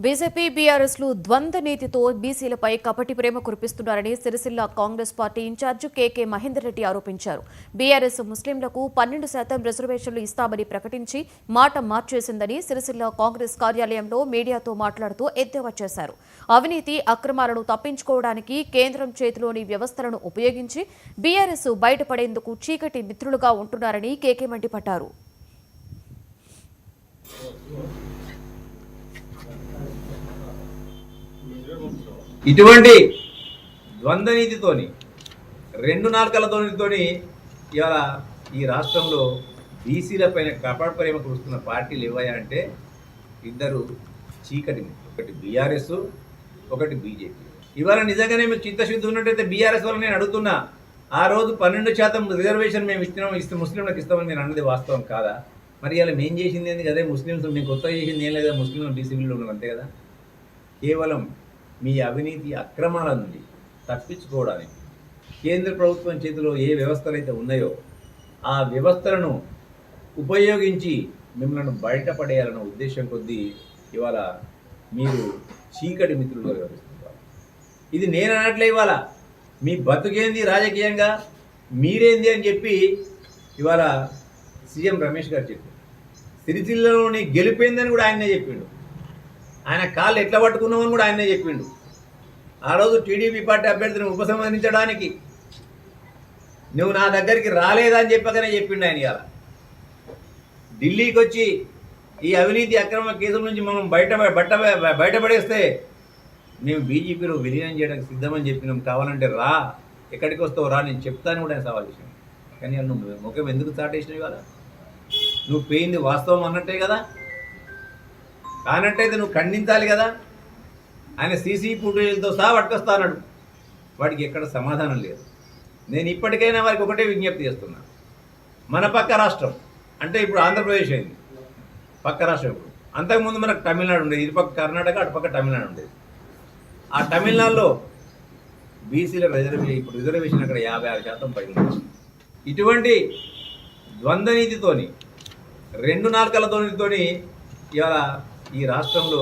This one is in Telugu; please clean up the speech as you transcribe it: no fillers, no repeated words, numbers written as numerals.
బీజేపీ బీఆర్ఎస్లు ద్వంద్వ నీతితో బీసీలపై కపటి ప్రేమ కురిపిస్తున్నారని సిరిసిల్ల కాంగ్రెస్ పార్టీ ఇన్ఛార్జ్ కేకే మహేందర్ రెడ్డి ఆరోపించారు. బీఆర్ఎస్ ముస్లింలకు 12% రిజర్వేషన్లు ఇస్తామని ప్రకటించి మాట మార్చేసిందని సిరిసిల్ల కాంగ్రెస్ కార్యాలయంలో మీడియాతో మాట్లాడుతూ ఎద్దేవా చేశారు. అవినీతి అక్రమాలను తప్పించుకోవడానికి కేంద్రం చేతిలోని వ్యవస్థలను ఉపయోగించి బీఆర్ఎస్ బయటపడేందుకు చీకటి మిత్రులుగా ఉంటున్నారని కేకే మండిపడ్డారు. ఇటువంటి ద్వంద్వ నీతితోని 2 నాలుకలతోని ఇవాళ ఈ రాష్ట్రంలో బీసీల పైన కపట ప్రేమ కురుస్తున్న పార్టీలు ఏవయ్యా అంటే ఇద్దరు చీకటి, ఒకటి బీఆర్ఎస్, ఒకటి బీజేపీ. ఇవాళ నిజంగానే మీకు చిత్తశుద్ధి ఉన్నట్టయితే బీఆర్ఎస్ వల్ల నేను అడుగుతున్నా, ఆ రోజు 12% రిజర్వేషన్ మేము ఇస్తే ముస్లింలకు ఇస్తామని నేను అన్నది వాస్తవం కాదా? మరి ఇలా మేము చేసింది ఏంది కదా, ముస్లింస్ మేము కొత్తగా చేసింది ఏం లేదా, ముస్లింలు బీసీబీలో ఉన్నాం అంతే కదా. కేవలం మీ అవినీతి అక్రమాల నుండి తప్పించుకోవడానికి కేంద్ర ప్రభుత్వం చేతిలో ఏ వ్యవస్థలు అయితే ఉన్నాయో ఆ వ్యవస్థలను ఉపయోగించి మిమ్మల్ని బయటపడేయాలన్న ఉద్దేశం కొద్దీ ఇవాళ మీరు చీకటి మిత్రులుగా వ్యవహరిస్తున్నారు. ఇది నేను అనట్లే, ఇవాళ మీ బతుకేంది రాజకీయంగా మీరేంది అని చెప్పి ఇవాళ సీఎం రమేష్ గారు చెప్పారు. సిరిసిల్లని గెలిపోయిందని కూడా ఆయనే చెప్పిండు. ఆయన కాళ్ళు ఎట్లా పట్టుకున్నామని కూడా ఆయనే చెప్పిండు. ఆ రోజు టీడీపీ పార్టీ అభ్యర్థిని ఉపసంహరించడానికి నువ్వు నా దగ్గరికి రాలేదని చెప్పగానే చెప్పిండు ఆయన. ఇవాళ ఢిల్లీకి వచ్చి ఈ అవినీతి అక్రమ కేసుల నుంచి మనం బయటపడేస్తే మేము బీజేపీలో విలీనం చేయడానికి సిద్ధమని చెప్పినాం, కావాలంటే రా, ఎక్కడికి వస్తావు రా, నేను చెప్తాను కూడా ఆయన సవాల్ చేసాను. కానీ నువ్వు ముఖం ఎందుకు చాటేసినావు? ఇవాళ నువ్వు పోయింది వాస్తవం అన్నట్టే కదా, కానట్టయితే నువ్వు ఖండించాలి కదా. ఆయన సీసీ ఫుటేజ్లతో సహా పట్టుకొస్తా అన్నాడు, వాడికి ఎక్కడ సమాధానం లేదు. నేను ఇప్పటికైనా వారికి ఒకటే విజ్ఞప్తి చేస్తున్నా, మన పక్క రాష్ట్రం అంటే ఇప్పుడు ఆంధ్రప్రదేశ్ అయింది పక్క రాష్ట్రం. ఇప్పుడు అంతకుముందు మనకు తమిళనాడు ఉండేది, ఇటు పక్క కర్ణాటక, అటు పక్క తమిళనాడు ఉండేది. ఆ తమిళనాడులో బీసీల ఇప్పుడు రిజర్వేషన్ అక్కడ 56% పైన. ఇటువంటి ద్వంద్వ నీతితోని 2 నాలుకలతోని ఇవాళ ఈ రాష్ట్రంలో